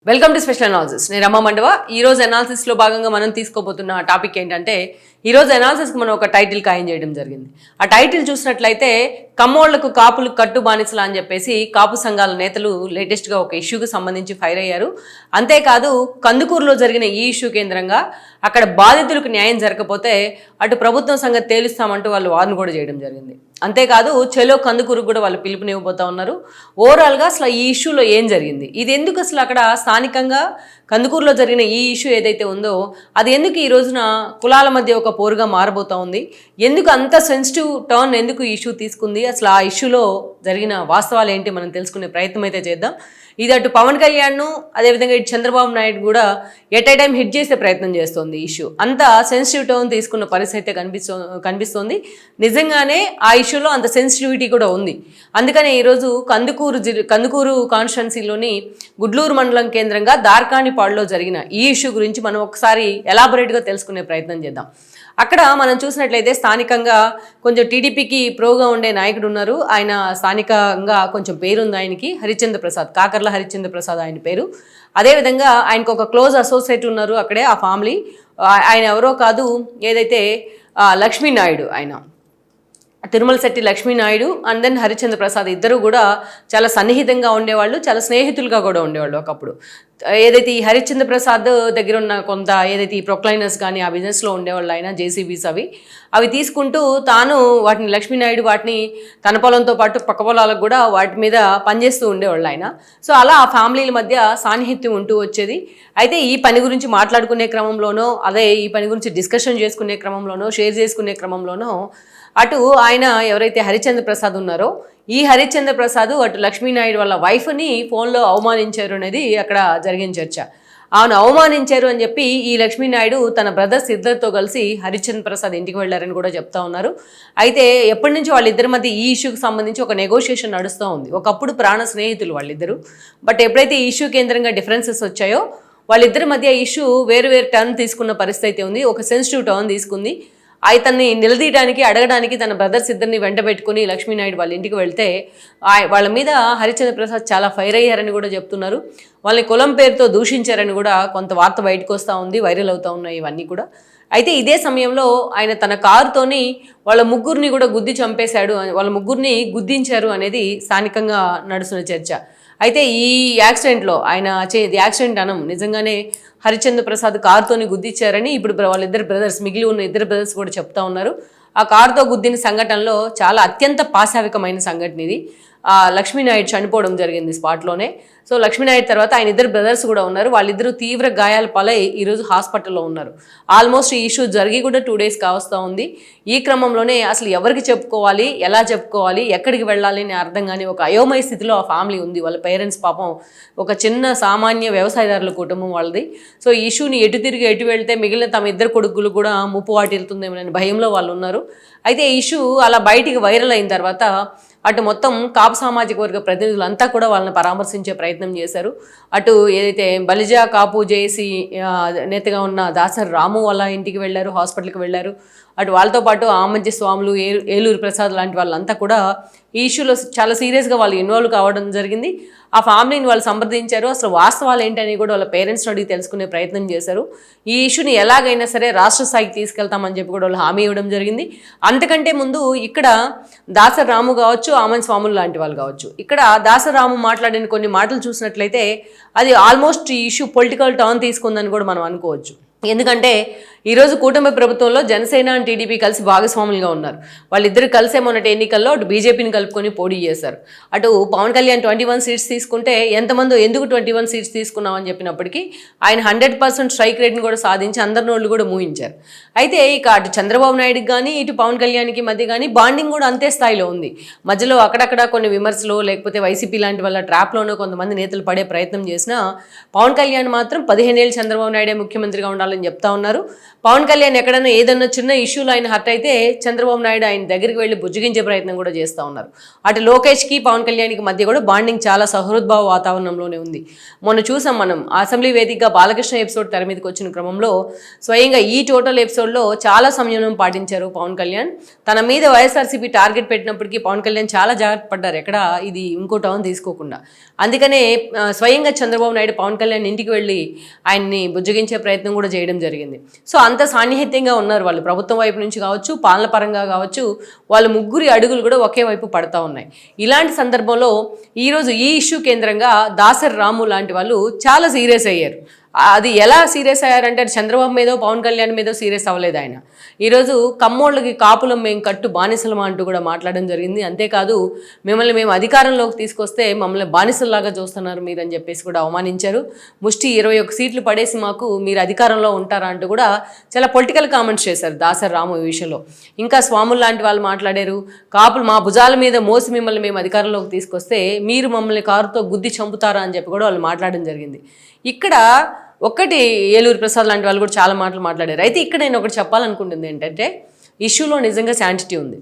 Welcome to special analysis. నేను రమ్మ మండవ. ఈరోజు అనాలిసిస్లో భాగంగా మనం తీసుకోబోతున్న టాపిక్ ఏంటంటే, ఈరోజు అనాలిసిస్కి మనం ఒక టైటిల్ ఖాయం చేయడం జరిగింది. ఆ టైటిల్ చూసినట్లయితే కమ్మోళ్లకు కాపులు కట్టు బానిసలా అని చెప్పేసి కాపు సంఘాల నేతలు లేటెస్ట్గా ఒక ఇష్యూకి సంబంధించి ఫైర్ అయ్యారు. అంతేకాదు కందుకూరులో జరిగిన ఈ ఇష్యూ కేంద్రంగా అక్కడ బాధితులకు న్యాయం జరగకపోతే అటు ప్రభుత్వం సంగతి తేలుస్తామంటూ వాళ్ళు వార్న్ కూడా చేయడం జరిగింది. అంతేకాదు చెలో కందుకూరుకు కూడా వాళ్ళు పిలుపునివ్వబోతా ఉన్నారు. ఓవరాల్గా అసలు ఈ ఇష్యూలో ఏం జరిగింది, ఇది ఎందుకు అసలు అక్కడ స్థానికంగా కందుకూరులో జరిగిన ఈ ఇష్యూ ఏదైతే ఉందో అది ఎందుకు ఈ రోజున కులాల మధ్య ఒక పోరుగా మారబోతా ఉంది, ఎందుకు అంత సెన్సిటివ్ టర్న్ ఎందుకు ఈ ఇష్యూ తీసుకుంది, అసలు ఆ ఇష్యూలో జరిగిన వాస్తవాలు ఏంటి మనం తెలుసుకునే ప్రయత్నం అయితే చేద్దాం. ఇది అటు పవన్ కళ్యాణ్ను అదేవిధంగా ఇటు చంద్రబాబు నాయుడు కూడా ఎట్ ఏ టైం హిట్ చేసే ప్రయత్నం చేస్తోంది. ఈ ఇష్యూ అంత సెన్సిటివ్ టర్న్ తీసుకున్న పరిస్థితి అయితే కనిపిస్తోంది. నిజంగానే ఆ ఇష్యూలో అంత సెన్సిటివిటీ కూడా ఉంది. అందుకనే ఈరోజు కందుకూరు కాన్స్టిట్యున్సీలోని గుడ్లూరు మండలం కేంద్రంగా దార్కాణిపాడులో జరిగిన ఈ ఇష్యూ గురించి మనం ఒకసారి ఎలాబొరేట్గా తెలుసుకునే ప్రయత్నం చేద్దాం. అక్కడ మనం చూసినట్లయితే స్థానికంగా కొంచెం టీడీపీకి ప్రోగా ఉండే నాయకుడు ఉన్నారు. ఆయన స్థానికంగా కొంచెం పేరుంది ఆయనకి, హరిశ్చంద్ర ప్రసాద్, కాకర్ల హరిశ్చంద్ర ప్రసాద్ ఆయన పేరు. అదేవిధంగా ఆయనకు ఒక క్లోజ్ అసోసియేట్ ఉన్నారు అక్కడే ఆ ఫ్యామిలీ. ఆయన ఎవరో కాదు, ఏదైతే లక్ష్మీనాయుడు, ఆయన తిరుమల శెట్టి లక్ష్మీనాయుడు అండ్ దెన్ హరిశ్చంద్ర ప్రసాద్ ఇద్దరు కూడా చాలా సన్నిహితంగా ఉండేవాళ్ళు, చాలా స్నేహితులుగా కూడా ఉండేవాళ్ళు ఒకప్పుడు. ఏదైతే ఈ హరిశ్చంద్ర ప్రసాద్ దగ్గర ఉన్న కొంత ఏదైతే ఈ ప్రొక్లైనర్స్ కానీ ఆ బిజినెస్లో ఉండేవాళ్ళు, ఆయన జేసీబీస్ అవి తీసుకుంటూ తాను వాటిని లక్ష్మీనాయుడు వాటిని తన పొలంతో పాటు పక్క పొలాలకు కూడా వాటి మీద పనిచేస్తూ ఉండేవాళ్ళు ఆయన. సో అలా ఆ ఫ్యామిలీల మధ్య సాన్నిహిత్యం ఉంటూ వచ్చేది. అయితే ఈ పని గురించి మాట్లాడుకునే క్రమంలోనో, అదే ఈ పని గురించి డిస్కషన్ చేసుకునే క్రమంలోనో, షేర్ చేసుకునే క్రమంలోనో అటు ఆయన ఎవరైతే హరిశ్చంద్ర ప్రసాద్ ఉన్నారో ఈ హరిశ్చంద్ర ప్రసాద్ అటు లక్ష్మీనాయుడు వాళ్ళ వైఫ్ని ఫోన్లో అవమానించారు అనేది అక్కడ జరిగిన చర్చ. ఆమెను అవమానించారు అని చెప్పి ఈ లక్ష్మీనాయుడు తన బ్రదర్స్ ఇద్దరితో కలిసి హరిశ్చంద్ర ప్రసాద్ ఇంటికి వెళ్ళారని కూడా చెప్తా ఉన్నారు. అయితే ఎప్పటి నుంచి వాళ్ళిద్దరి మధ్య ఈ ఇష్యూకి సంబంధించి ఒక నెగోషియేషన్ నడుస్తూ ఉంది. ఒకప్పుడు ప్రాణ స్నేహితులు వాళ్ళిద్దరు, బట్ ఎప్పుడైతే ఈ ఇష్యూ కేంద్రంగా డిఫరెన్సెస్ వచ్చాయో వాళ్ళిద్దరి మధ్య ఇష్యూ వేరు టర్న్ తీసుకున్న పరిస్థితి ఉంది. ఒక సెన్సిటివ్ టర్న్ తీసుకుంది. అతన్ని నిలదీయడానికి అడగడానికి తన బ్రదర్స్ ఇద్దరిని వెంట పెట్టుకుని లక్ష్మీనాయుడు వాళ్ళ ఇంటికి వెళ్తే వాళ్ళ మీద హరిశ్చంద్ర ప్రసాద్ చాలా ఫైర్ అయ్యారని కూడా చెప్తున్నారు. వాళ్ళని కులం పేరుతో దూషించారని కూడా కొంత వార్త బయటకు వస్తూ ఉంది, వైరల్ అవుతూ ఉన్నాయి ఇవన్నీ కూడా. అయితే ఇదే సమయంలో ఆయన తన కారుతోని వాళ్ళ ముగ్గురిని కూడా గుద్ది చంపేశాడు, వాళ్ళ ముగ్గురిని గుద్దించారు అనేది స్థానికంగా నడుస్తున్న చర్చ. అయితే ఈ యాక్సిడెంట్లో ఆయన యాక్సిడెంట్ అనం నిజంగానే హరిశ్చంద్ర ప్రసాద్ కారుతోని గుద్దిచ్చారని ఇప్పుడు వాళ్ళిద్దరు బ్రదర్స్, మిగిలి ఉన్న ఇద్దరు బ్రదర్స్ కూడా చెప్తా ఉన్నారు. ఆ కారుతో గుద్దిన సంఘటనలో చాలా అత్యంత పాశావికమైన సంఘటన ఇది. లక్ష్మీనాయుడు చనిపోవడం జరిగింది స్పాట్లోనే. సో లక్ష్మీనాయుడు తర్వాత ఆయన ఇద్దరు బ్రదర్స్ కూడా ఉన్నారు. వాళ్ళిద్దరూ తీవ్ర గాయాల పాలై ఈరోజు హాస్పిటల్లో ఉన్నారు. ఆల్మోస్ట్ ఈ ఇష్యూ జరిగి కూడా 2 days కావస్తూ ఉంది. ఈ క్రమంలోనే అసలు ఎవరికి చెప్పుకోవాలి, ఎలా చెప్పుకోవాలి, ఎక్కడికి వెళ్ళాలి అని అర్థం కానీ ఒక అయోమయ స్థితిలో ఆ ఫ్యామిలీ ఉంది. వాళ్ళ పేరెంట్స్ పాపం ఒక చిన్న సామాన్య వ్యవసాయదారుల కుటుంబం వాళ్ళది. సో ఈ ఇష్యూని ఎటు తిరిగి ఎటు వెళ్తే మిగిలిన తమ ఇద్దరు కొడుకులు కూడా ముప్పు వాటిల్తుందేమోనని భయంలో వాళ్ళు ఉన్నారు. అయితే ఈ ఇష్యూ అలా బయటికి వైరల్ అయిన తర్వాత అటు మొత్తం కాపు సామాజిక వర్గ ప్రతినిధులంతా కూడా వాళ్ళని పరామర్శించే ప్రయత్నం చేశారు. అటు ఏదైతే బలిజా కాపు జేఏసీ నేతగా ఉన్న దాసరి రాము వాళ్ళ ఇంటికి వెళ్ళారు, హాస్పిటల్కి వెళ్ళారు. అటు వాళ్ళతో పాటు ఆమంచి స్వాములు, ఏలూరు ప్రసాద్ లాంటి వాళ్ళంతా కూడా ఈ ఇష్యూలో చాలా సీరియస్గా వాళ్ళు ఇన్వాల్వ్ కావడం జరిగింది. ఆ ఫ్యామిలీని వాళ్ళు సంప్రదించారు. అసలు వాస్తవాలు ఏంటని కూడా వాళ్ళ పేరెంట్స్ని అడిగి తెలుసుకునే ప్రయత్నం చేశారు. ఈ ఇష్యూని ఎలాగైనా సరే రాష్ట్ర స్థాయికి తీసుకెళ్తామని చెప్పి కూడా వాళ్ళు హామీ ఇవ్వడం జరిగింది. అంతకంటే ముందు ఇక్కడ దాసరి రాము కావచ్చు, ఆమంచి స్వాములు లాంటి వాళ్ళు కావచ్చు, ఇక్కడ దాసరి రాము మాట్లాడిన కొన్ని మాటలు చూసినట్లయితే అది ఆల్మోస్ట్ ఈ ఇష్యూ పొలిటికల్ టర్న్ తీసుకుందని కూడా మనం అనుకోవచ్చు. ఎందుకంటే ఈరోజు కూటమి ప్రభుత్వంలో జనసేన అండ్ టీడీపీ కలిసి భాగస్వాములుగా ఉన్నారు. వాళ్ళిద్దరు కలిసే మొన్నటి ఎన్నికల్లో అటు బీజేపీని కలుపుకొని పోటీ చేశారు. అటు పవన్ కళ్యాణ్ 21 seats తీసుకుంటే ఎంతమంది ఎందుకు 21 seats తీసుకున్నామని చెప్పినప్పటికీ ఆయన 100% స్ట్రైక్ రేట్ని కూడా సాధించి అందరి నోళ్ళు కూడా మూయించారు. అయితే ఇక అటు చంద్రబాబు నాయుడుకి కానీ ఇటు పవన్ కళ్యాణ్కి మధ్య కానీ బాండింగ్ కూడా అంతే స్థాయిలో ఉంది. మధ్యలో అక్కడక్కడ కొన్ని విమర్శలు లేకపోతే వైసీపీ లాంటి వాళ్ళ ట్రాప్లోనూ కొంతమంది నేతలు పడే ప్రయత్నం చేసినా పవన్ కళ్యాణ్ మాత్రం 15 ఏళ్ళు చంద్రబాబు నాయుడే ముఖ్యమంత్రిగా ఉండాలని చెప్తా ఉన్నారు. పవన్ కళ్యాణ్ ఎక్కడైనా ఏదన్నా చిన్న ఇష్యూలో ఆయన హర్ట్ అయితే చంద్రబాబు నాయుడు ఆయన దగ్గరికి వెళ్ళి బుజ్జగించే ప్రయత్నం కూడా చేస్తూ ఉన్నారు. అటు లోకేష్కి పవన్ కళ్యాణ్కి మధ్య కూడా బాండింగ్ చాలా సహృద్భావ వాతావరణంలోనే ఉంది. మొన్న చూసాం మనం అసెంబ్లీ వేదికగా బాలకృష్ణ ఎపిసోడ్ తెర మీదకి వచ్చిన క్రమంలో స్వయంగా ఈ టోటల్ ఎపిసోడ్లో చాలా సంయమనం పాటించారు పవన్ కళ్యాణ్. తన మీద వైఎస్ఆర్సీపీ టార్గెట్ పెట్టినప్పటికీ పవన్ కళ్యాణ్ చాలా జాగ్రత్త పడ్డారు, ఎక్కడ ఇది ఇంకో టర్న్ తీసుకోకుండా. అందుకనే స్వయంగా చంద్రబాబు నాయుడు పవన్ కళ్యాణ్ ఇంటికి వెళ్ళి ఆయన్ని బుజ్జగించే ప్రయత్నం కూడా చేయడం జరిగింది. సో అంత సాన్నిహిత్యంగా ఉన్నారు వాళ్ళు, ప్రభుత్వం వైపు నుంచి కావచ్చు, పాలన పరంగా కావచ్చు, వాళ్ళ ముగ్గురి అడుగులు కూడా ఒకే వైపు పడతా ఉన్నాయి. ఇలాంటి సందర్భంలో ఈరోజు ఈ ఇష్యూ కేంద్రంగా దాసరి రాము లాంటి వాళ్ళు చాలా సీరియస్ అయ్యారు. అది ఎలా సీరియస్ అయ్యారంటే చంద్రబాబు మీదో పవన్ కళ్యాణ్ మీదో సీరియస్ అవ్వలేదు ఆయన. ఈరోజు కమ్మోళ్ళకి కాపులం మేము కట్టు బానిసలమా అంటూ కూడా మాట్లాడడం జరిగింది. అంతేకాదు మిమ్మల్ని మేము అధికారంలోకి తీసుకొస్తే మమ్మల్ని బానిసల్లాగా చూస్తున్నారు మీరు అని చెప్పేసి కూడా అవమానించారు. ముష్టి 21 సీట్లు పడేసి మాకు మీరు అధికారంలో ఉంటారా అంటూ కూడా చాలా పొలిటికల్ కామెంట్స్ చేశారు దాసరి రాము ఈ విషయంలో. ఇంకా స్వాములు లాంటి వాళ్ళు మాట్లాడారు, కాపులు మా భుజాల మీద మోసి మిమ్మల్ని మేము అధికారంలోకి తీసుకొస్తే మీరు మమ్మల్ని కారుతో గుద్ది చంపుతారా అని చెప్పి కూడా వాళ్ళు మాట్లాడడం జరిగింది. ఇక్కడ ఒక్కటి ఏలూరు ప్రసాద్ లాంటి వాళ్ళు కూడా చాలా మాటలు మాట్లాడారు. అయితే ఇక్కడ నేను ఒకటి చెప్పాలనుకుంటుంది ఏంటంటే ఇష్యూలో నిజంగా శాంటిటీ ఉంది.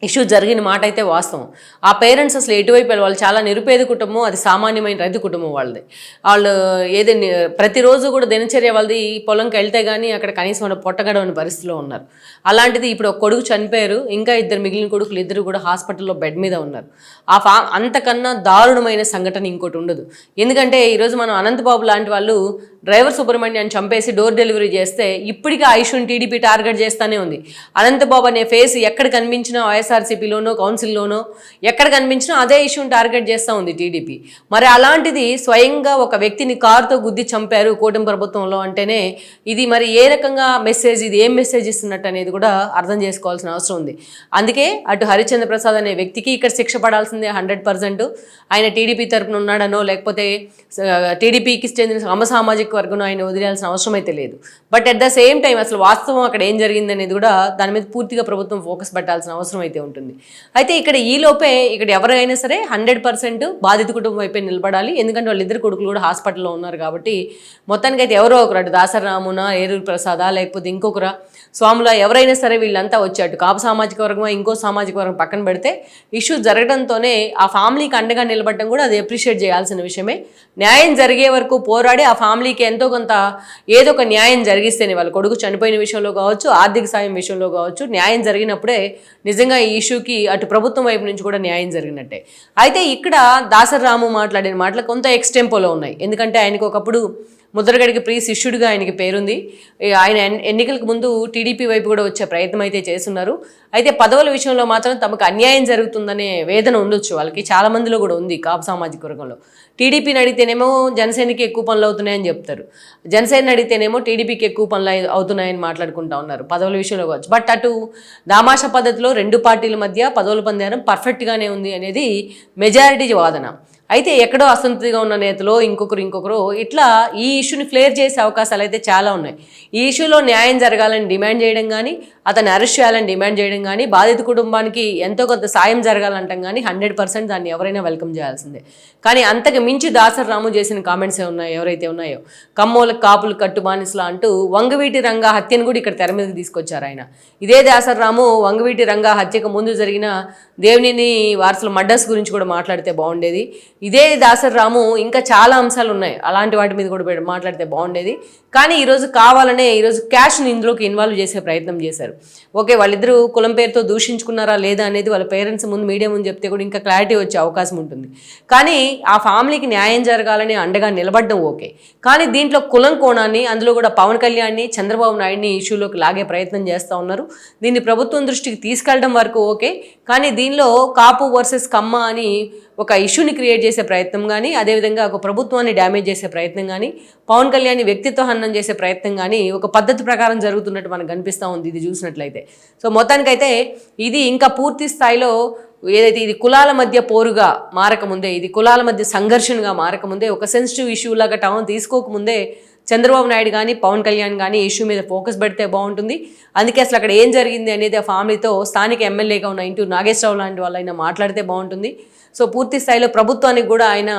ఇష్యూ జరిగిన మాట అయితే వాస్తవం. ఆ పేరెంట్స్ అసలు ఎటువైపు వాళ్ళు చాలా నిరుపేద కుటుంబం, అది సామాన్యమైన రైతు కుటుంబం వాళ్ళది. వాళ్ళు ఏదైనా ప్రతిరోజు కూడా దినచర్య వాళ్ళది పొలంకి వెళ్తే కానీ అక్కడ కనీసం వాళ్ళు పొట్టగడవని పరిస్థితిలో ఉన్నారు. అలాంటిది ఇప్పుడు ఒక కొడుకు చనిపోయారు, ఇంకా మిగిలిన కొడుకులు ఇద్దరు కూడా హాస్పిటల్లో బెడ్ మీద ఉన్నారు. అంతకన్నా దారుణమైన సంఘటన ఇంకోటి ఉండదు. ఎందుకంటే ఈరోజు మనం అనంతబాబు లాంటి వాళ్ళు డ్రైవర్ సుబ్రహ్మణ్యాన్ని చంపేసి డోర్ డెలివరీ చేస్తే ఇప్పటికీ ఆ ఇష్యూని టీడీపీ టార్గెట్ చేస్తూనే ఉంది. అనంతబాబు అనే ఫేస్ ఎక్కడ కనిపించినా వైఎస్ఆర్సీపీలోనో కౌన్సిల్లోనో ఎక్కడ కనిపించినా అదే ఇష్యూని టార్గెట్ చేస్తూ ఉంది టీడీపీ. మరి అలాంటిది స్వయంగా ఒక వ్యక్తిని కారుతో గుద్ది చంపారు కూటమి ప్రభుత్వంలో అంటేనే ఇది మరి ఏ రకంగా మెసేజ్, ఇది ఏం మెసేజ్ ఇస్తున్నట్టు అనేది కూడా అర్థం చేసుకోవాల్సిన అవసరం ఉంది. అందుకే అటు హరిశ్చంద్ర ప్రసాద్ అనే వ్యక్తికి ఇక్కడ శిక్ష పడాల్సిందే 100%. ఆయన టీడీపీ తరపున ఉన్నాడనో లేకపోతే టీడీపీకి చెందిన సమసామాజిక వర్గం ఆయన వదిలేయాల్సిన అవసరం అయితే లేదు. But at the same time అసలు వాస్తవం అక్కడ ఏం జరిగింది అనేది కూడా దాని మీద పూర్తిగా ప్రభుత్వం ఫోకస్ పెట్టాల్సిన అవసరం అయితే ఉంటుంది. అయితే ఇక్కడ ఈలోపే ఇక్కడ ఎవరైనా సరే 100% బాధిత కుటుంబం వైపే నిలబడాలి. ఎందుకంటే వాళ్ళిద్దరు కొడుకులు కూడా హాస్పిటల్లో ఉన్నారు కాబట్టి మొత్తానికి అయితే ఎవరో ఒకరు అటు దాసరి రామునా, ఏలూరు ప్రసాదా, లేకపోతే ఇంకొకరా, స్వాముల ఎవరైనా సరే వీళ్ళంతా వచ్చాడు కాపు సామాజిక వర్గం ఇంకో సామాజిక వర్గం పక్కన పెడితే ఇష్యూ జరగడంతోనే ఆ ఫ్యామిలీకి అండగా నిలబడడం కూడా అది అప్రిషియేట్ చేయాల్సిన విషయమే. న్యాయం జరిగే వరకు పోరాడి ఆ ఫ్యామిలీకి ఎంతో కొంత ఏదో ఒక న్యాయం జరిగిస్తేనే, వాళ్ళ కొడుకు చనిపోయిన విషయంలో కావచ్చు, ఆర్థిక సాయం విషయంలో కావచ్చు, న్యాయం జరిగినప్పుడే నిజంగా ఈ ఇష్యూకి అటు ప్రభుత్వం వైపు నుంచి కూడా న్యాయం జరిగినట్టే. అయితే ఇక్కడ దాసరి రాము మాట్లాడిన మాటలు కొంత ఎక్స్టెంపోలో ఉన్నాయి. ఎందుకంటే ఆయనకు ఒకప్పుడు ముద్రగడికి ప్రీ శిష్యుడిగా ఆయనకి పేరుంది. ఆయన ఎన్నికలకు ముందు టీడీపీ వైపు కూడా వచ్చే ప్రయత్నం అయితే చేస్తున్నారు. అయితే పదవుల విషయంలో మాత్రం తమకు అన్యాయం జరుగుతుందనే వేదన ఉండొచ్చు వాళ్ళకి, చాలా మందిలో కూడా ఉంది కాపు సామాజిక వర్గంలో. టీడీపీని అడిగితేనేమో జనసేనకి ఎక్కువ పనులు అవుతున్నాయని చెప్తారు, జనసేన అడిగితేనేమో టీడీపీకి ఎక్కువ పనులు అవుతున్నాయని మాట్లాడుకుంటా ఉన్నారు పదవుల విషయంలో కావచ్చు. బట్ అటు దామాషా పద్ధతిలో రెండు పార్టీల మధ్య పదవుల పందేరం పర్ఫెక్ట్గానే ఉంది అనేది మెజారిటీ వాదన. అయితే ఎక్కడో అసంతృప్తిగా ఉన్న నేతలో ఇంకొకరు ఇట్లా ఈ ఇష్యూని ఫ్లేర్ చేసే అవకాశాలు అయితే చాలా ఉన్నాయి. ఈ ఇష్యూలో న్యాయం జరగాలని డిమాండ్ చేయడం కానీ, అతన్ని అరెస్ట్ చేయాలని డిమాండ్ చేయడం కానీ, బాధిత కుటుంబానికి ఎంతో కొంత సాయం జరగాలంటాం కానీ 100% దాన్ని ఎవరైనా వెల్కమ్ చేయాల్సిందే. కానీ అంతకు మించి దాసరి రాము చేసిన కామెంట్స్ ఎవరైతే ఉన్నాయో కమ్మోలకు కాపులు కట్టు బానిసలా అంటూ వంగవీటి రంగా హత్యను కూడా ఇక్కడ తెర మీదకి తీసుకొచ్చారు ఆయన. ఇదే దాసరి రాము వంగవీటి రంగా హత్యకు ముందు జరిగిన దేవినేని వారసుల మర్డర్స్ గురించి కూడా మాట్లాడితే బాగుండేది. ఇదే దాసరి రాము ఇంకా చాలా అంశాలు ఉన్నాయి, అలాంటి వాటి మీద కూడా మాట్లాడితే బాగుండేది. కానీ ఈరోజు కావాలనే ఈరోజు క్యాష్ని ఇందులోకి ఇన్వాల్వ్ చేసే ప్రయత్నం చేశారు. ఓకే, వాళ్ళిద్దరూ కులం పేరుతో దూషించుకున్నారా లేదా అనేది వాళ్ళ పేరెంట్స్ ముందు మీడియా ముందు చెప్తే కూడా ఇంకా క్లారిటీ వచ్చే అవకాశం ఉంటుంది. కానీ ఆ ఫ్యామిలీకి న్యాయం జరగాలని అండగా నిలబడడం ఓకే. కానీ దీంట్లో కులం కోణాన్ని, అందులో కూడా పవన్ కళ్యాణ్ని, చంద్రబాబు నాయుడిని ఇష్యూలోకి లాగే ప్రయత్నం చేస్తూ ఉన్నారు. దీన్ని ప్రభుత్వం దృష్టికి తీసుకెళ్ళడం వరకు ఓకే. కానీ దీనిలో కాపు వర్సెస్ కమ్మ అని ఒక ఇష్యూని క్రియేట్ చేసే ప్రయత్నం కానీ, అదేవిధంగా ఒక ప్రభుత్వాన్ని డ్యామేజ్ చేసే ప్రయత్నం కానీ, పవన్ కళ్యాణ్ వ్యక్తిత్వ హననం చేసే ప్రయత్నం కానీ ఒక పద్ధతి ప్రకారం జరుగుతున్నట్టు మనకు కనిపిస్తూ ఉంది ఇది చూసినట్లయితే. సో మొత్తానికైతే ఇది ఇంకా పూర్తి స్థాయిలో ఏదైతే ఇది కులాల మధ్య పోరుగా మారకముందే, ఇది కులాల మధ్య సంఘర్షణగా మారకముందే, ఒక సెన్సిటివ్ ఇష్యూ లాగా టర్న్ తీసుకోకముందే చంద్రబాబు నాయుడు కానీ పవన్ కళ్యాణ్ కానీ ఇష్యూ మీద ఫోకస్ పెడితే బాగుంటుంది. అందుకే అసలు అక్కడ ఏం జరిగింది అనేది ఆ ఫ్యామిలీతో స్థానిక ఎమ్మెల్యేగా ఉన్న ఇంటూ నాగేశ్వరరావు లాంటి వాళ్ళు ఆయన మాట్లాడితే బాగుంటుంది. సో పూర్తి స్థాయిలో ప్రభుత్వానికి కూడా ఆయన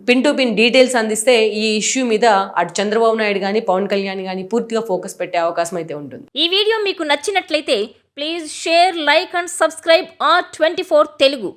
పిన్ టు పిన్ డీటెయిల్స్ అందిస్తే ఈ ఇష్యూ మీద అటు చంద్రబాబు నాయుడు కానీ పవన్ కళ్యాణ్ కానీ పూర్తిగా ఫోకస్ పెట్టే అవకాశం అయితే ఉంటుంది. ఈ వీడియో మీకు నచ్చినట్లయితే please share, like and subscribe R24 Telugu.